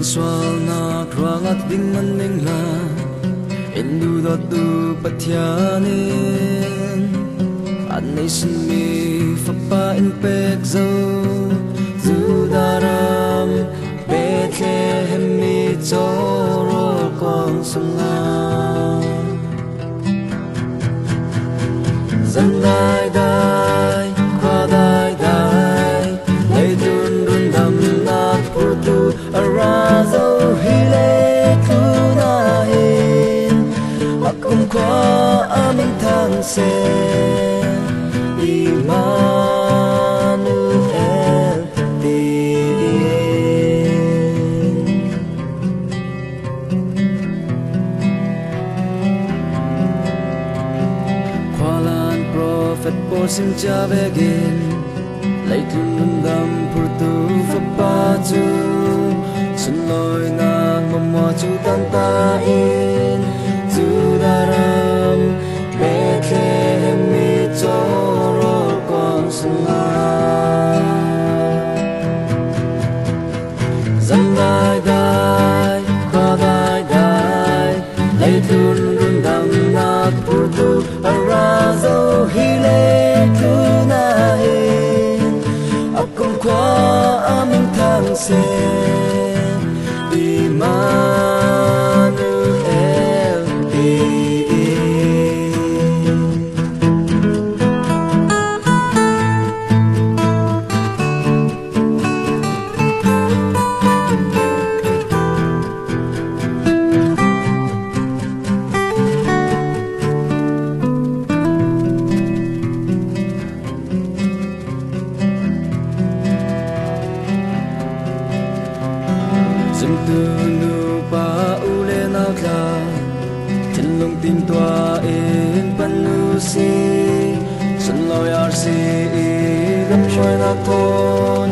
kan swal na krangat dingan ningla endu do tu pathianin anei sin mi fapa in pek zo zudaram Bethlehem mi choro kong sunga dân dai dai qua dai dai lấy dun dun đam nát pur tu arazo hile tu na hin akum qua amin thang se Immanuel din Kwalan prophet por sim cha begin lấy dun dam pur tu fa chu sun loi na mama chu tan ta in chu daram Bethlehem mi choro kong sunga dân dai dai qua dai dai lấy dun dun dam nát pur tu arazo hile tu na hin akum qua amin thang se Immanuel din Dừng từ nụ ba u lên áo la Thiên long tin toa in pan nu si Sun loi ar si gam shoy na thon